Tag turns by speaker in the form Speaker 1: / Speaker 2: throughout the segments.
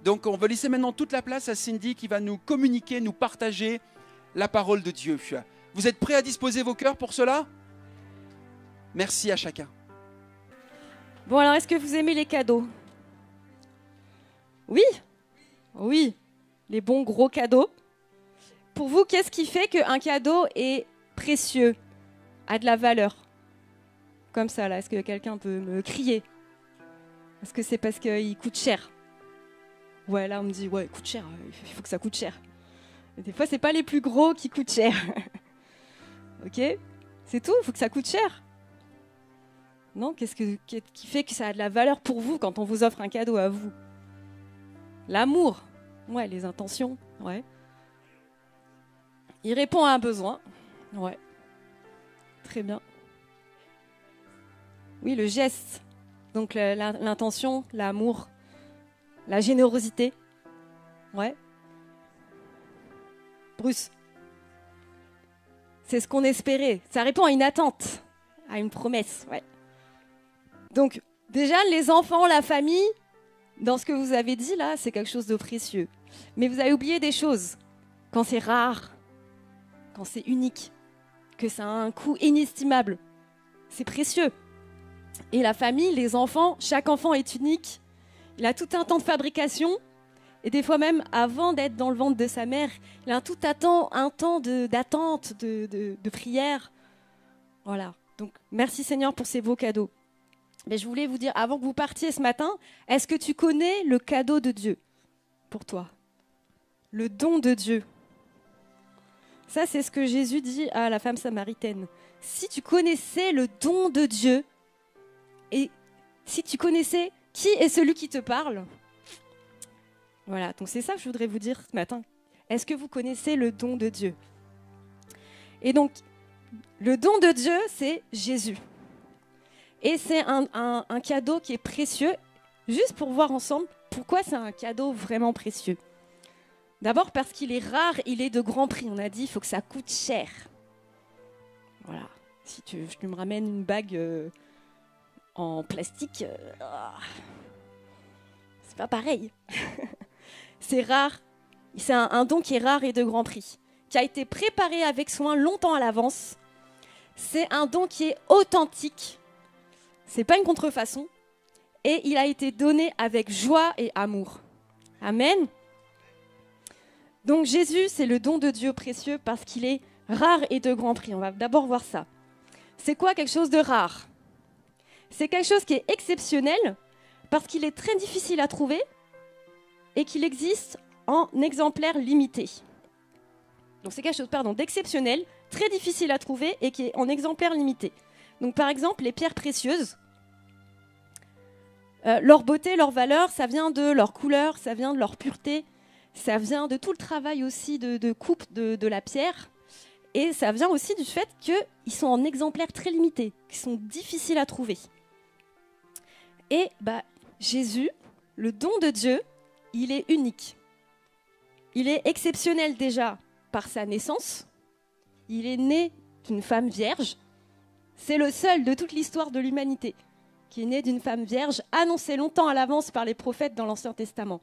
Speaker 1: Donc on va laisser maintenant toute la place à Cindy qui va nous communiquer, nous partager la parole de Dieu. Vous êtes prêts à disposer vos cœurs pour cela? Merci à chacun.
Speaker 2: Bon, alors, est-ce que vous aimez les cadeaux? Oui? Oui, les bons gros cadeaux. Pour vous, qu'est-ce qui fait qu'un cadeau est précieux, a de la valeur? Comme ça, là, est-ce que quelqu'un peut me crier? Est-ce que c'est parce qu'il coûte cher? Ouais, là, on me dit, ouais, il coûte cher, il faut que ça coûte cher. Et des fois, c'est pas les plus gros qui coûtent cher. Ok? C'est tout, il faut que ça coûte cher. Non, qu'est-ce qui fait que ça a de la valeur pour vous quand on vous offre un cadeau à vous? L'amour, ouais, les intentions, ouais. Il répond à un besoin, ouais. Très bien. Oui, le geste, donc l'intention, l'amour, la générosité, ouais. Bruce, c'est ce qu'on espérait. Ça répond à une attente, à une promesse, ouais. Donc, déjà, les enfants, la famille, dans ce que vous avez dit là, c'est quelque chose de précieux. Mais vous avez oublié des choses. Quand c'est rare, quand c'est unique, que ça a un coût inestimable, c'est précieux. Et la famille, les enfants, chaque enfant est unique. Il a tout un temps de fabrication. Et des fois même, avant d'être dans le ventre de sa mère, il a un temps d'attente, de prière. Voilà. Donc, merci Seigneur pour ces beaux cadeaux. Mais je voulais vous dire, avant que vous partiez ce matin, est-ce que tu connais le cadeau de Dieu pour toi? Le don de Dieu. Ça, c'est ce que Jésus dit à la femme samaritaine. Si tu connaissais le don de Dieu, et si tu connaissais qui est celui qui te parle, voilà, donc c'est ça que je voudrais vous dire ce matin. Est-ce que vous connaissez le don de Dieu? Et donc, le don de Dieu, c'est Jésus. Et c'est un cadeau qui est précieux, juste pour voir ensemble pourquoi c'est un cadeau vraiment précieux. D'abord parce qu'il est rare, il est de grand prix. On a dit, il faut que ça coûte cher. Voilà. Si tu me ramènes une bague en plastique, c'est pas pareil. C'est rare. C'est un don qui est rare et de grand prix, qui a été préparé avec soin longtemps à l'avance. C'est un don qui est authentique. C'est pas une contrefaçon. Et il a été donné avec joie et amour. Amen. Donc Jésus, c'est le don de Dieu précieux parce qu'il est rare et de grand prix. On va d'abord voir ça. C'est quoi quelque chose de rare? C'est quelque chose qui est exceptionnel parce qu'il est très difficile à trouver et qu'il existe en exemplaires limités. Donc c'est quelque chose, d'exceptionnel, très difficile à trouver et qui est en exemplaires limités. Donc par exemple, les pierres précieuses, leur beauté, leur valeur, ça vient de leur couleur, ça vient de leur pureté, ça vient de tout le travail aussi de coupe de la pierre, et ça vient aussi du fait qu'ils sont en exemplaires très limités, qui sont difficiles à trouver. Et Jésus, le don de Dieu, il est unique. Il est exceptionnel déjà par sa naissance. Il est né d'une femme vierge. C'est le seul de toute l'histoire de l'humanité qui est né d'une femme vierge, annoncé longtemps à l'avance par les prophètes dans l'Ancien Testament.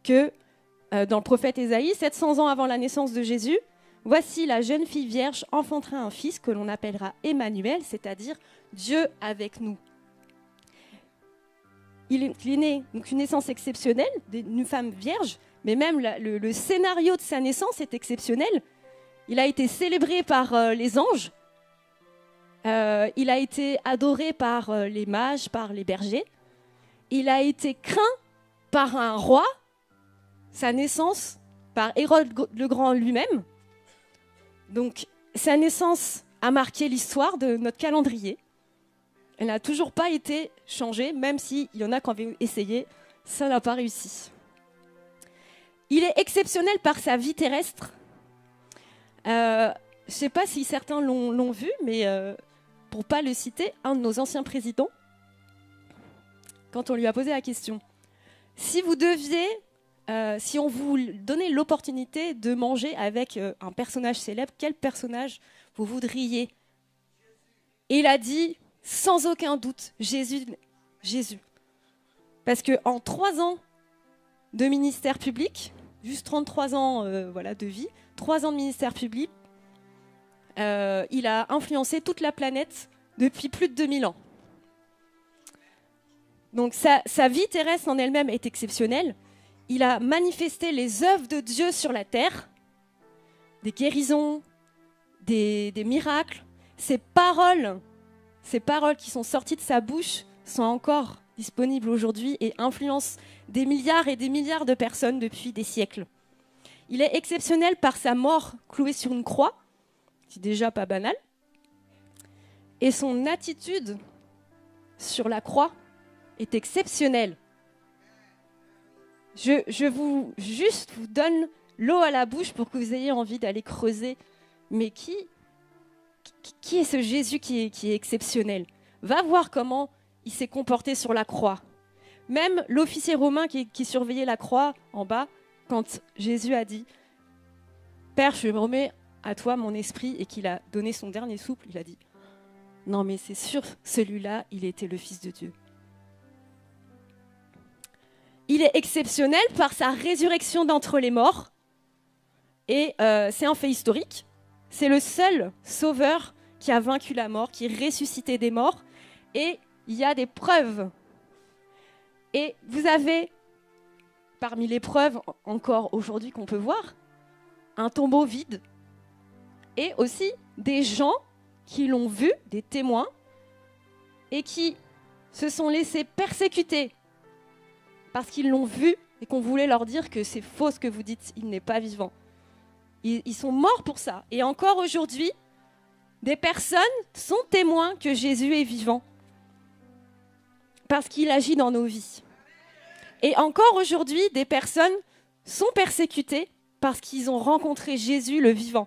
Speaker 2: Que dans le prophète Ésaïe, 700 ans avant la naissance de Jésus, voici la jeune fille vierge enfantera un fils que l'on appellera Emmanuel, c'est-à-dire Dieu avec nous. Il est né, donc une naissance exceptionnelle, d'une femme vierge, mais même le scénario de sa naissance est exceptionnel. Il a été célébré par les anges, il a été adoré par les mages, par les bergers, il a été craint par un roi, sa naissance par Hérode le Grand lui-même. Donc sa naissance a marqué l'histoire de notre calendrier. Elle n'a toujours pas été changée, même s'il y en a qui avaient essayé, ça n'a pas réussi. Il est exceptionnel par sa vie terrestre. Je ne sais pas si certains l'ont vu, mais pour ne pas le citer, un de nos anciens présidents, quand on lui a posé la question, si vous deviez, si on vous donnait l'opportunité de manger avec un personnage célèbre, quel personnage vous voudriez? Et il a dit, sans aucun doute, Jésus. Parce qu'en 3 ans de ministère public, juste 33 ans de vie, 3 ans de ministère public. Il a influencé toute la planète depuis plus de 2000 ans. Donc sa vie terrestre en elle-même est exceptionnelle. Il a manifesté les œuvres de Dieu sur la terre, des guérisons, des miracles. Ces paroles qui sont sorties de sa bouche sont encore disponibles aujourd'hui et influencent des milliards et des milliards de personnes depuis des siècles. Il est exceptionnel par sa mort clouée sur une croix, c'est déjà pas banal, et son attitude sur la croix est exceptionnelle. Je vous donne l'eau à la bouche pour que vous ayez envie d'aller creuser. Mais qui est ce Jésus qui est exceptionnel? Va voir comment il s'est comporté sur la croix. Même l'officier romain qui surveillait la croix en bas, quand Jésus a dit « Père, je me remets à toi mon esprit » et qu'il a donné son dernier souffle, il a dit « Non mais c'est sûr, celui-là, il était le Fils de Dieu. » Il est exceptionnel par sa résurrection d'entre les morts. Et c'est un fait historique. C'est le seul sauveur qui a vaincu la mort, qui ressuscitait des morts. Et il y a des preuves. Et vous avez, parmi les preuves encore aujourd'hui qu'on peut voir, un tombeau vide. Et aussi des gens qui l'ont vu, des témoins, et qui se sont laissés persécuter parce qu'ils l'ont vu et qu'on voulait leur dire que c'est faux ce que vous dites, il n'est pas vivant. Ils sont morts pour ça. Et encore aujourd'hui, des personnes sont témoins que Jésus est vivant parce qu'il agit dans nos vies. Et encore aujourd'hui, des personnes sont persécutées parce qu'ils ont rencontré Jésus le vivant.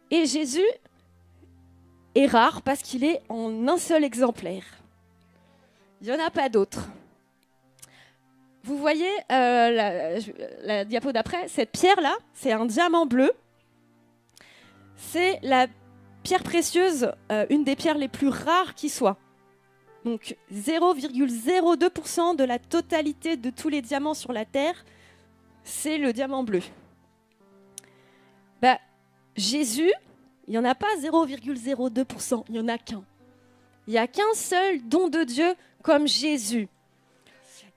Speaker 2: Et Jésus est rare parce qu'il est en un seul exemplaire. Il n'y en a pas d'autres. Vous voyez la diapo d'après, cette pierre-là, c'est un diamant bleu. C'est la pierre précieuse, une des pierres les plus rares qui soit. Donc 0,02% de la totalité de tous les diamants sur la Terre, c'est le diamant bleu. Jésus, il n'y en a pas 0,02%, il n'y en a qu'un. Il n'y a qu'un seul don de Dieu comme Jésus.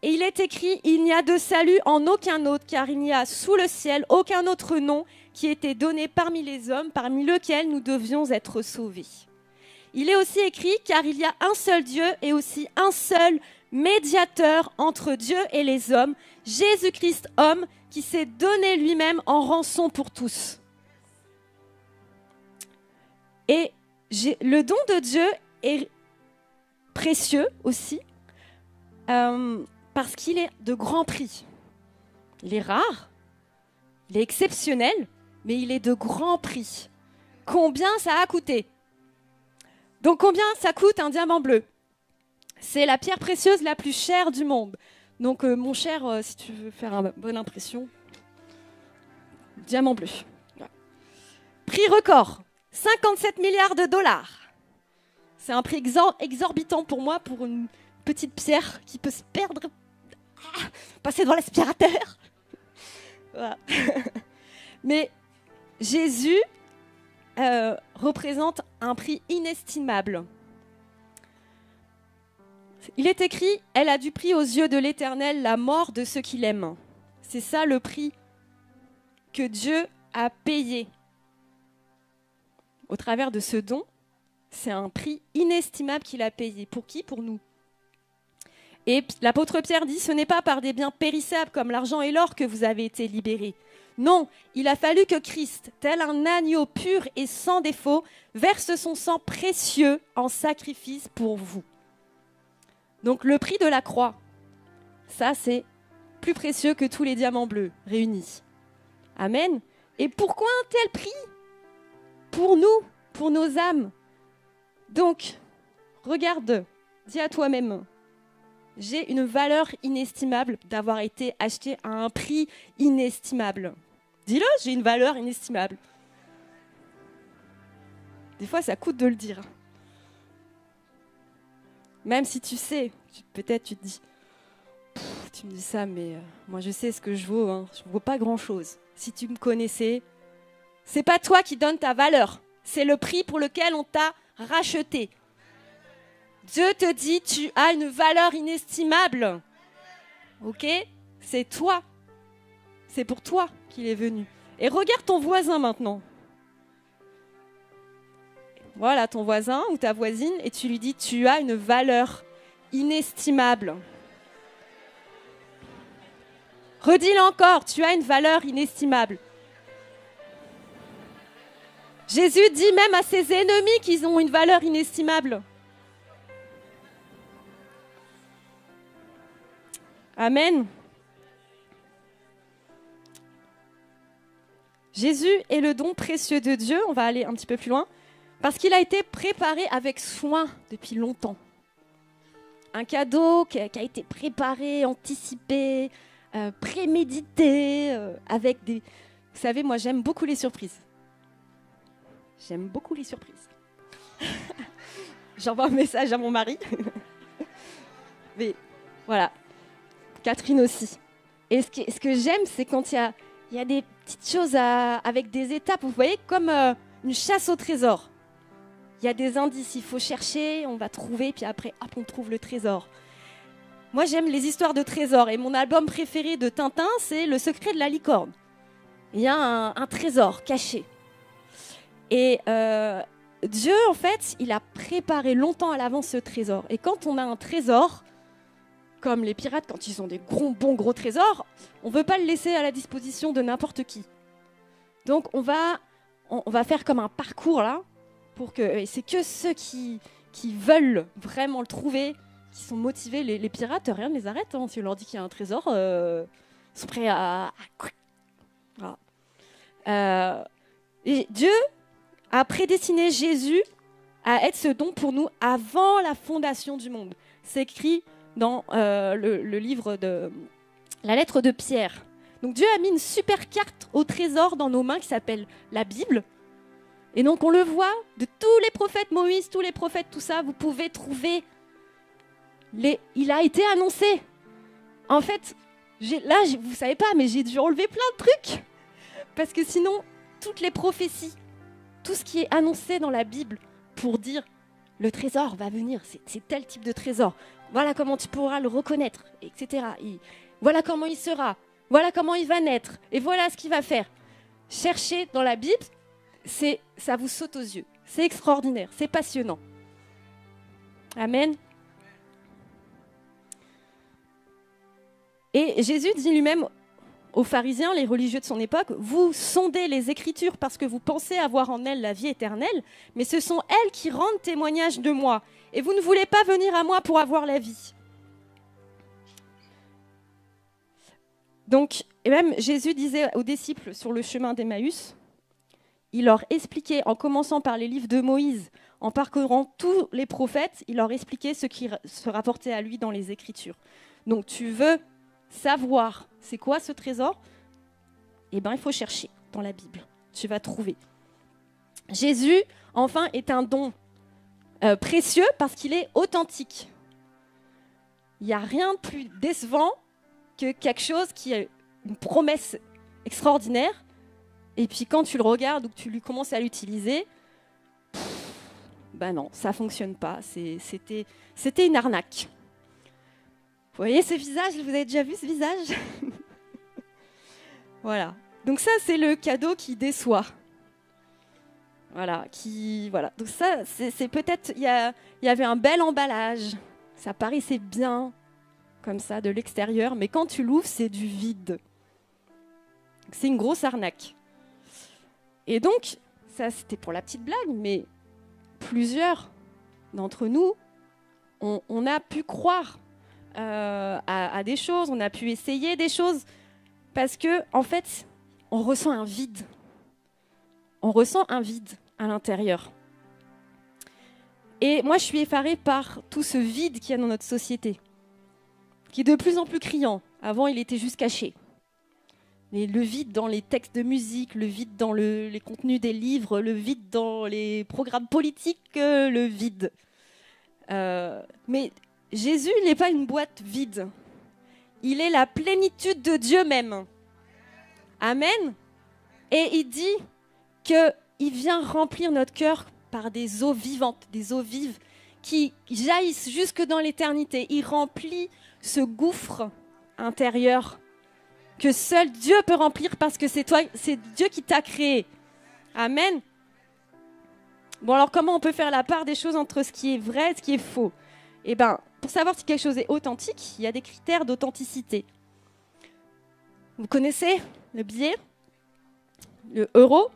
Speaker 2: Et il est écrit, il n'y a de salut en aucun autre, car il n'y a sous le ciel aucun autre nom qui ait été donné parmi les hommes, parmi lesquels nous devions être sauvés. Il est aussi écrit, car il y a un seul Dieu et aussi un seul médiateur entre Dieu et les hommes, Jésus-Christ homme, qui s'est donné lui-même en rançon pour tous. Et le don de Dieu est précieux aussi, parce qu'il est de grand prix. Il est rare, il est exceptionnel, mais il est de grand prix. Combien ça a coûté? Donc combien ça coûte un diamant bleu? C'est la pierre précieuse la plus chère du monde. Donc mon cher, si tu veux faire une bonne impression, diamant bleu. Ouais. Prix record, 57 milliards de dollars. C'est un prix exorbitant pour moi, pour une petite pierre qui peut se perdre, passer devant l'aspirateur. Voilà. Mais Jésus représente un prix inestimable. Il est écrit, elle a du prix aux yeux de l'Éternel la mort de ceux qui l'aiment. C'est ça le prix que Dieu a payé. Au travers de ce don, c'est un prix inestimable qu'il a payé. Pour qui? Pour nous. Et l'apôtre Pierre dit, ce n'est pas par des biens périssables comme l'argent et l'or que vous avez été libérés. Non, il a fallu que Christ, tel un agneau pur et sans défaut, verse son sang précieux en sacrifice pour vous. Donc le prix de la croix, ça c'est plus précieux que tous les diamants bleus réunis. Amen. Et pourquoi un tel prix? Pour nous, pour nos âmes. Donc, regarde, dis à toi-même, j'ai une valeur inestimable d'avoir été acheté à un prix inestimable. Dis-le, j'ai une valeur inestimable. Des fois, ça coûte de le dire. Même si tu sais, peut-être tu te dis, tu me dis ça, mais moi je sais ce que je vaux, hein. Je ne vaux pas grand-chose. Si tu me connaissais, c'est pas toi qui donnes ta valeur, c'est le prix pour lequel on t'a racheté. Dieu te dit, tu as une valeur inestimable. Ok ? C'est toi. C'est pour toi qu'il est venu. Et regarde ton voisin maintenant. Voilà ton voisin ou ta voisine et tu lui dis, tu as une valeur inestimable. Redis-le encore, tu as une valeur inestimable. Jésus dit même à ses ennemis qu'ils ont une valeur inestimable. Amen. Jésus est le don précieux de Dieu, on va aller un petit peu plus loin, parce qu'il a été préparé avec soin depuis longtemps. Un cadeau qui a été préparé, anticipé, prémédité, avec des... Vous savez, moi j'aime beaucoup les surprises. J'aime beaucoup les surprises. J'envoie un message à mon mari. Mais voilà, Catherine aussi. Et ce que j'aime, c'est quand il y a des petites choses avec des étapes, vous voyez, comme une chasse au trésor. Il y a des indices, il faut chercher, on va trouver, puis après, hop, on trouve le trésor. Moi, j'aime les histoires de trésors, et mon album préféré de Tintin, c'est Le secret de la licorne. Il y a un trésor caché. Et Dieu, en fait, il a préparé longtemps à l'avance ce trésor. Et quand on a un trésor, comme les pirates, quand ils ont des bons gros trésors, on ne veut pas le laisser à la disposition de n'importe qui. Donc, on va faire comme un parcours, là, pour que... Et c'est que ceux qui veulent vraiment le trouver, qui sont motivés. Les pirates, rien ne les arrête. Hein. Si on leur dit qu'il y a un trésor, ils sont prêts à... Voilà. Et Dieu a prédestiné Jésus à être ce don pour nous avant la fondation du monde. C'est écrit dans le livre de la lettre de Pierre. Donc Dieu a mis une super carte au trésor dans nos mains qui s'appelle la Bible. Et donc on le voit, de tous les prophètes, Moïse, tous les prophètes, tout ça, vous pouvez trouver. Il a été annoncé. En fait, vous ne savez pas, mais j'ai dû enlever plein de trucs. Parce que sinon, toutes les prophéties, tout ce qui est annoncé dans la Bible pour dire le trésor va venir, c'est tel type de trésor. Voilà comment tu pourras le reconnaître, etc. Voilà comment il sera, voilà comment il va naître, et voilà ce qu'il va faire. Cherchez dans la Bible, ça vous saute aux yeux. C'est extraordinaire, c'est passionnant. Amen. Et Jésus dit lui-même aux pharisiens, les religieux de son époque, vous sondez les Écritures parce que vous pensez avoir en elles la vie éternelle, mais ce sont elles qui rendent témoignage de moi. Et vous ne voulez pas venir à moi pour avoir la vie. Donc, et même Jésus disait aux disciples sur le chemin d'Emmaüs, il leur expliquait, en commençant par les livres de Moïse, en parcourant tous les prophètes, il leur expliquait ce qui se rapportait à lui dans les Écritures. Donc, tu veux savoir c'est quoi ce trésor? Eh bien, il faut chercher dans la Bible. Tu vas trouver. Jésus, enfin, est un don précieux parce qu'il est authentique. Il n'y a rien de plus décevant que quelque chose qui est une promesse extraordinaire. Et puis, quand tu le regardes ou que tu lui commences à l'utiliser, ben non, ça ne fonctionne pas. C'était une arnaque. Vous voyez ce visage? Vous avez déjà vu ce visage? Voilà. Donc ça, c'est le cadeau qui déçoit. Voilà. Donc ça, c'est peut-être... Il y avait un bel emballage. Ça paraissait bien, comme ça, de l'extérieur. Mais quand tu l'ouvres, c'est du vide. C'est une grosse arnaque. Et donc, ça, c'était pour la petite blague, mais plusieurs d'entre nous, on a pu croire à des choses, on a pu essayer des choses parce que en fait, on ressent un vide. On ressent un vide à l'intérieur. Et moi, je suis effarée par tout ce vide qu'il y a dans notre société, qui est de plus en plus criant. Avant, il était juste caché. Mais le vide dans les textes de musique, le vide dans les contenus des livres, le vide dans les programmes politiques, le vide. Mais Jésus, il n'est pas une boîte vide. Il est la plénitude de Dieu même. Amen. Et il dit qu'il vient remplir notre cœur par des eaux vivantes, des eaux vives qui jaillissent jusque dans l'éternité. Il remplit ce gouffre intérieur que seul Dieu peut remplir parce que c'est Dieu qui t'a créé. Amen. Bon, alors comment on peut faire la part des choses entre ce qui est vrai et ce qui est faux? Eh bien, pour savoir si quelque chose est authentique, il y a des critères d'authenticité. Vous connaissez le billet, le euro?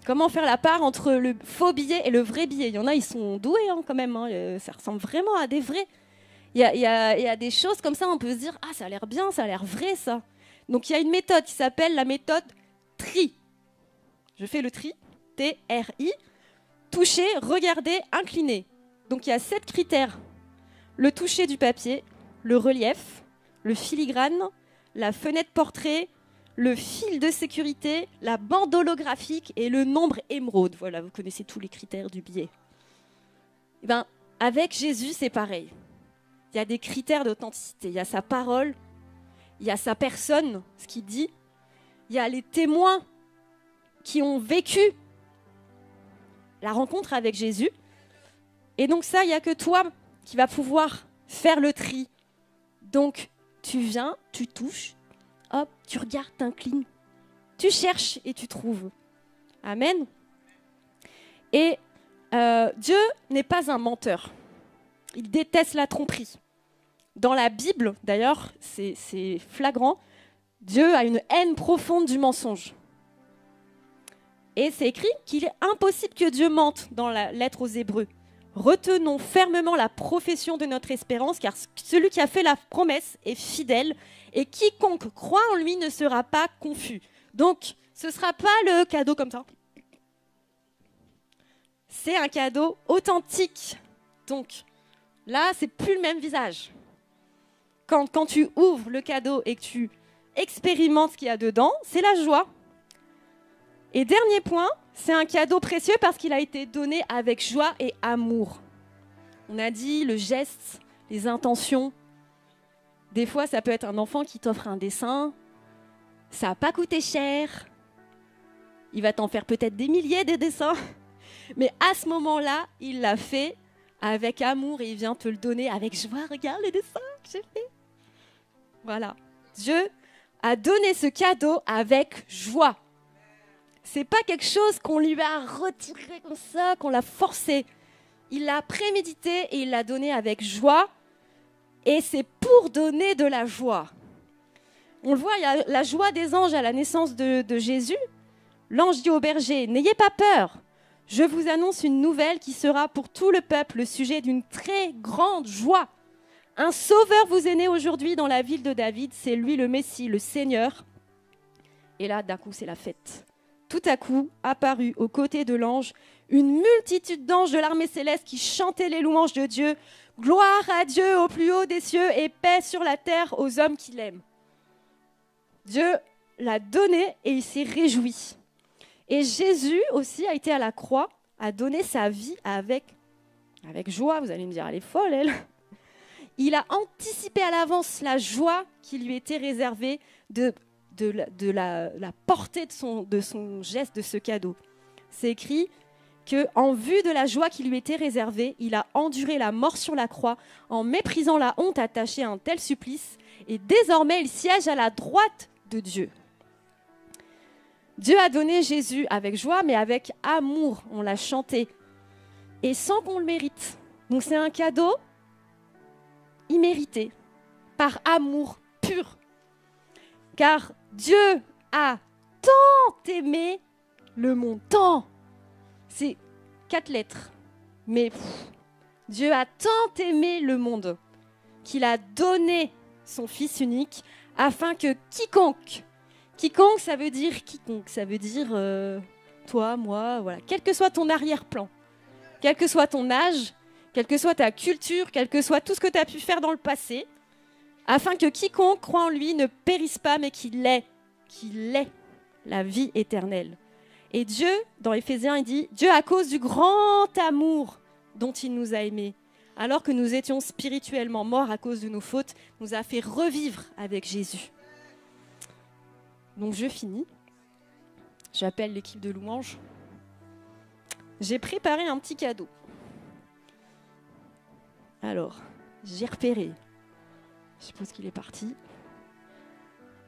Speaker 2: Comment faire la part entre le faux billet et le vrai billet? Il y en a, ils sont doués quand même. Ça ressemble vraiment à des vrais. Il y a des choses comme ça, on peut se dire « Ah, ça a l'air bien, ça a l'air vrai, ça ». Donc, il y a une méthode qui s'appelle la méthode tri. Je fais le tri, T-R-I. Toucher, regarder, incliner. Donc, il y a 7 critères. Le toucher du papier, le relief, le filigrane, la fenêtre portrait, le fil de sécurité, la bande holographique et le nombre émeraude. Voilà, vous connaissez tous les critères du billet. Eh bien, avec Jésus, c'est pareil. Il y a des critères d'authenticité. Il y a sa parole, il y a sa personne, ce qu'il dit. Il y a les témoins qui ont vécu la rencontre avec Jésus. Et donc ça, il n'y a que toi qui vas pouvoir faire le tri. Donc, tu viens, tu touches, hop, tu regardes, t'inclines, tu cherches et tu trouves. Amen. Et Dieu n'est pas un menteur. Il déteste la tromperie. Dans la Bible, d'ailleurs, c'est flagrant, Dieu a une haine profonde du mensonge. Et c'est écrit qu'il est impossible que Dieu mente dans la lettre aux Hébreux. Retenons fermement la profession de notre espérance, car celui qui a fait la promesse est fidèle, et quiconque croit en lui ne sera pas confus. Donc, ce ne sera pas le cadeau comme ça. C'est un cadeau authentique. Donc, là, c'est plus le même visage. Quand tu ouvres le cadeau et que tu expérimentes ce qu'il y a dedans, c'est la joie. Et dernier point, c'est un cadeau précieux parce qu'il a été donné avec joie et amour. On a dit le geste, les intentions. Des fois, ça peut être un enfant qui t'offre un dessin. Ça n'a pas coûté cher. Il va t'en faire peut-être des milliers de dessins. Mais à ce moment-là, il l'a fait avec amour et il vient te le donner avec joie. Regarde les dessins que j'ai fait. Voilà. Dieu a donné ce cadeau avec joie. C'est pas quelque chose qu'on lui a retiré comme ça, qu'on l'a forcé. Il l'a prémédité et il l'a donné avec joie. Et c'est pour donner de la joie. On le voit, il y a la joie des anges à la naissance de Jésus. L'ange dit au berger, n'ayez pas peur. Je vous annonce une nouvelle qui sera pour tout le peuple le sujet d'une très grande joie. Un sauveur vous est né aujourd'hui dans la ville de David. C'est lui le Messie, le Seigneur. Et là, d'un coup, c'est la fête. Tout à coup, apparut aux côtés de l'ange une multitude d'anges de l'armée céleste qui chantaient les louanges de Dieu. Gloire à Dieu au plus haut des cieux et paix sur la terre aux hommes qui l'aiment. Dieu l'a donné et il s'est réjoui. Et Jésus aussi a été à la croix, a donné sa vie avec joie. Vous allez me dire, elle est folle, elle. Il a anticipé à l'avance la joie qui lui était réservée de la portée de son geste, de ce cadeau. C'est écrit qu'en vue de la joie qui lui était réservée, il a enduré la mort sur la croix en méprisant la honte attachée à un tel supplice. Et désormais, il siège à la droite de Dieu. Dieu a donné Jésus avec joie, mais avec amour. On l'a chanté. Et sans qu'on le mérite. Donc c'est un cadeau immérité, par amour pur. Car Dieu a tant aimé le monde, tant. C'est 4 lettres. Mais Dieu a tant aimé le monde qu'il a donné son Fils unique afin que quiconque, ça veut dire toi, moi, voilà, quel que soit ton arrière-plan, quel que soit ton âge, quelle que soit ta culture, quel que soit tout ce que tu as pu faire dans le passé, afin que quiconque croit en lui ne périsse pas, mais qu'il ait la vie éternelle. Et Dieu, dans Éphésiens, il dit « Dieu, à cause du grand amour dont il nous a aimés, alors que nous étions spirituellement morts à cause de nos fautes, nous a fait revivre avec Jésus. Donc je finis. J'appelle l'équipe de louange. J'ai préparé un petit cadeau. Alors, j'ai repéré. Je suppose qu'il est parti.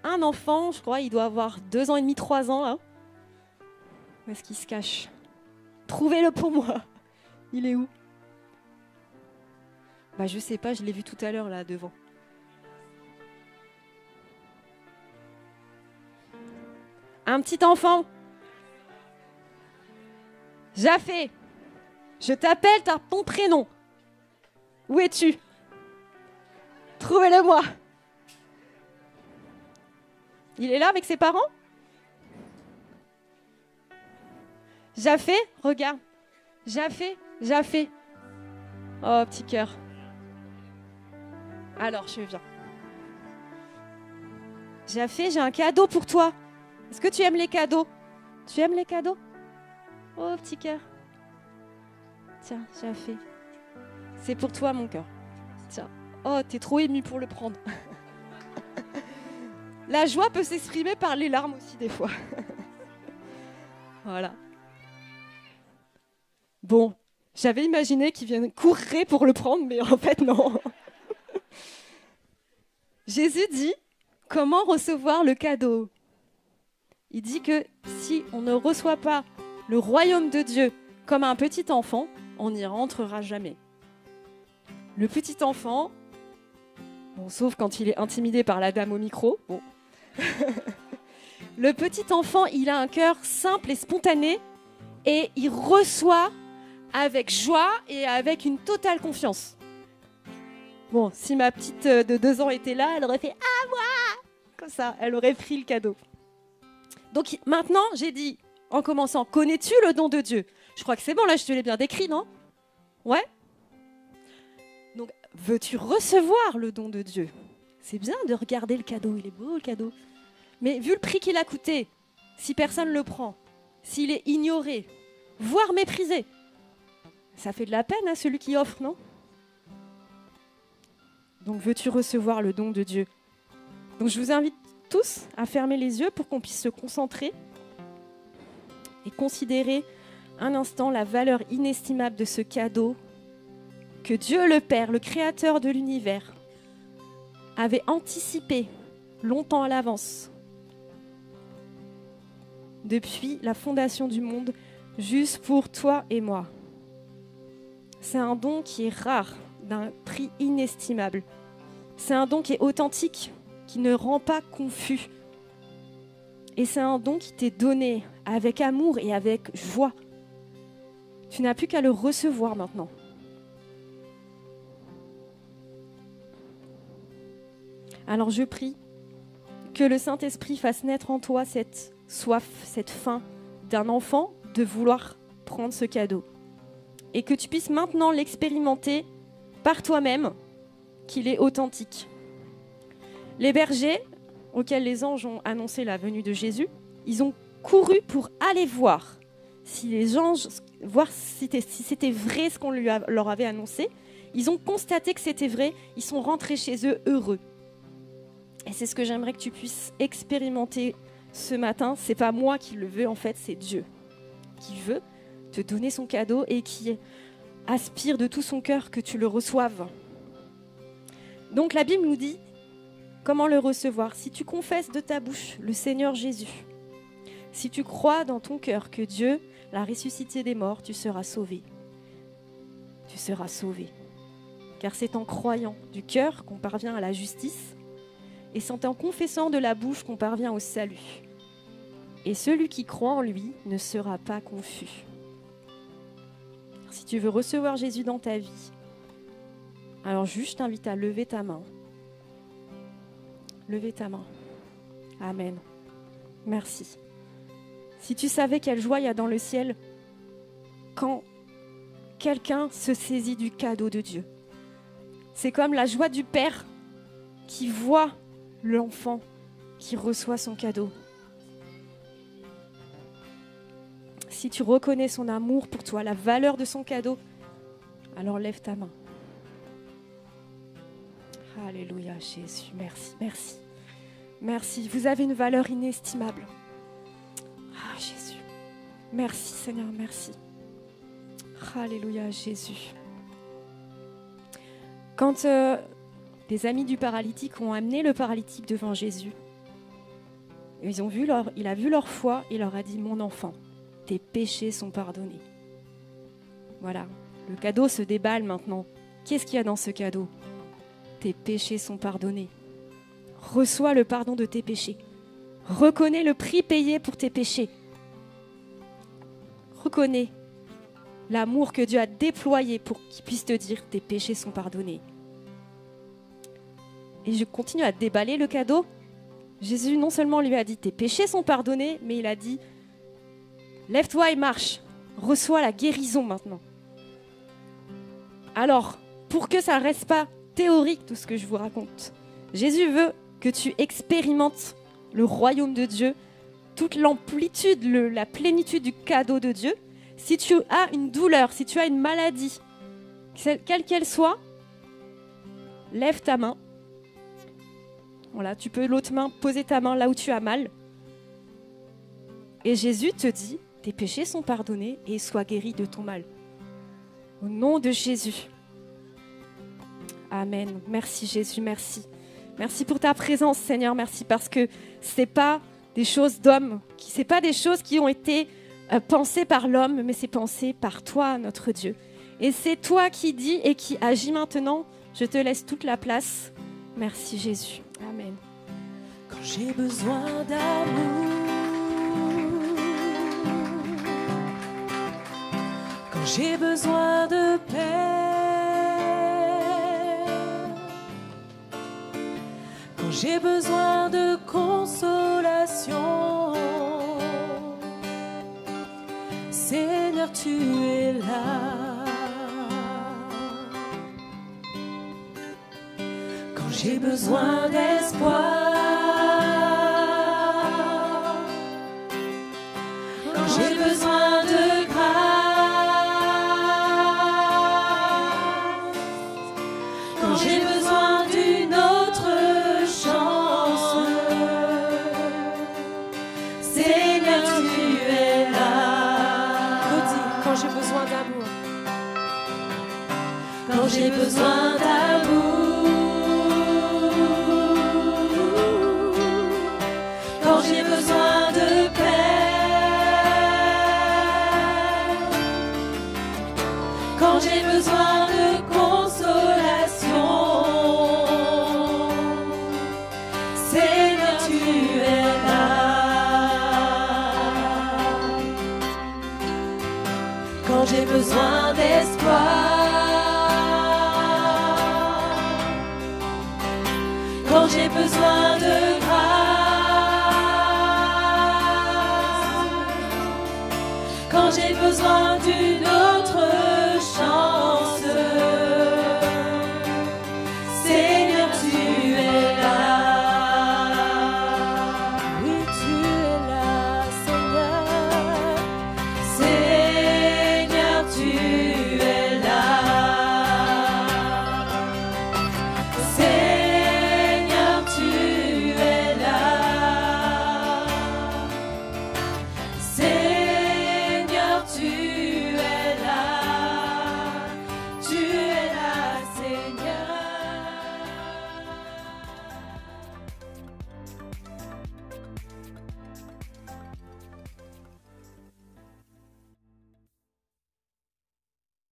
Speaker 2: Un enfant, je crois, il doit avoir 2 ans et demi, 3 ans, là. Où est-ce qu'il se cache? Trouvez-le pour moi. Il est où? Bah, je sais pas, je l'ai vu tout à l'heure, là, devant. Un petit enfant. Japhé, je t'appelle par ton prénom. Où es-tu? Trouvez-le moi. Il est là avec ses parents? Japhé, regarde. Japhé. Oh, petit cœur. Alors, je viens. Japhé, j'ai un cadeau pour toi. Est-ce que tu aimes les cadeaux? Tu aimes les cadeaux? Oh, petit cœur. Tiens, Japhé. C'est pour toi, mon cœur. Tiens. Oh, t'es trop ému pour le prendre. La joie peut s'exprimer par les larmes aussi, des fois. Voilà. Bon, j'avais imaginé qu'il vienne courir pour le prendre, mais en fait, non. Jésus dit, comment recevoir le cadeau? Il dit que si on ne reçoit pas le royaume de Dieu comme un petit enfant, on n'y rentrera jamais. Le petit enfant, bon, sauf quand il est intimidé par la dame au micro, bon. Le petit enfant, il a un cœur simple et spontané et il reçoit avec joie et avec une totale confiance. Bon, si ma petite de 2 ans était là, elle aurait fait « Ah, moi !» Comme ça, elle aurait pris le cadeau. Donc maintenant, j'ai dit, en commençant, connais-tu le don de Dieu? Je crois que c'est bon, là, je te l'ai bien décrit, non? Ouais? Donc, veux-tu recevoir le don de Dieu? C'est bien de regarder le cadeau, il est beau le cadeau. Mais vu le prix qu'il a coûté, si personne ne le prend, s'il est ignoré, voire méprisé, ça fait de la peine à celui qui offre, non? Donc, veux-tu recevoir le don de Dieu? Donc, je vous invite tous à fermer les yeux pour qu'on puisse se concentrer et considérer un instant la valeur inestimable de ce cadeau que Dieu le Père, le Créateur de l'univers, avait anticipé longtemps à l'avance, depuis la fondation du monde, juste pour toi et moi. C'est un don qui est rare, d'un prix inestimable. C'est un don qui est authentique, qui ne rend pas confus. Et c'est un don qui t'est donné avec amour et avec joie. Tu n'as plus qu'à le recevoir maintenant. Alors je prie que le Saint-Esprit fasse naître en toi cette soif, cette faim d'un enfant de vouloir prendre ce cadeau. Et que tu puisses maintenant l'expérimenter par toi-même, qu'il est authentique. Les bergers, auxquels les anges ont annoncé la venue de Jésus, ils ont couru pour aller voir si c'était vrai ce qu'on leur avait annoncé. Ils ont constaté que c'était vrai, ils sont rentrés chez eux heureux. Et c'est ce que j'aimerais que tu puisses expérimenter ce matin. C'est pas moi qui le veux, en fait, c'est Dieu qui veut te donner son cadeau et qui aspire de tout son cœur que tu le reçoives. Donc la Bible nous dit comment le recevoir. Si tu confesses de ta bouche le Seigneur Jésus, si tu crois dans ton cœur que Dieu l'a ressuscité des morts, tu seras sauvé. Tu seras sauvé. Car c'est en croyant du cœur qu'on parvient à la justice et c'est en confessant de la bouche qu'on parvient au salut. Et celui qui croit en lui ne sera pas confus. Si tu veux recevoir Jésus dans ta vie, alors juste je t'invite à lever ta main. Levez ta main. Amen. Merci. Si tu savais quelle joie il y a dans le ciel quand quelqu'un se saisit du cadeau de Dieu. C'est comme la joie du Père qui voit l'enfant qui reçoit son cadeau. Si tu reconnais son amour pour toi, la valeur de son cadeau, alors lève ta main. Alléluia, Jésus. Merci, merci. Merci. Vous avez une valeur inestimable. Ah, Jésus. Merci, Seigneur, merci. Alléluia, Jésus. Quand les amis du paralytique ont amené le paralytique devant Jésus, il a vu leur foi et leur a dit « Mon enfant, tes péchés sont pardonnés. » Voilà, le cadeau se déballe maintenant. Qu'est-ce qu'il y a dans ce cadeau? Tes péchés sont pardonnés. Reçois le pardon de tes péchés. Reconnais le prix payé pour tes péchés. Reconnais l'amour que Dieu a déployé pour qu'il puisse te dire tes péchés sont pardonnés. Et je continue à déballer le cadeau. Jésus non seulement lui a dit tes péchés sont pardonnés, mais il a dit lève-toi et marche. Reçois la guérison maintenant. Alors, pour que ça ne reste pas théorique tout ce que je vous raconte, Jésus veut que tu expérimentes le royaume de Dieu, toute l'amplitude, la plénitude du cadeau de Dieu. Si tu as une douleur, si tu as une maladie, quelle qu'elle soit, lève ta main. Voilà, tu peux l'autre main poser ta main là où tu as mal. Et Jésus te dit, tes péchés sont pardonnés et sois guéri de ton mal. Au nom de Jésus. Amen. Merci Jésus, merci. Merci pour ta présence, Seigneur. Merci parce que ce n'est pas des choses d'homme, ce n'est pas des choses qui ont été pensées par l'homme, mais c'est pensé par toi, notre Dieu. Et c'est toi qui dis et qui agis maintenant. Je te laisse toute la place. Merci Jésus. Amen.
Speaker 3: Quand j'ai besoin d'amour, quand j'ai besoin de paix, quand j'ai besoin de consolation, Seigneur, tu es là. Quand j'ai besoin d'espoir, quand j'ai besoin de grâce, quand j'ai besoin d'une autre chance, Seigneur, tu es là. Redis, quand j'ai besoin d'amour, quand j'ai besoin d'amour, quand j'ai besoin de paix, quand j'ai besoin de consolation, Seigneur, tu es là. Quand j'ai besoin d'espoir, quand j'ai besoin de grâce, quand j'ai besoin d'une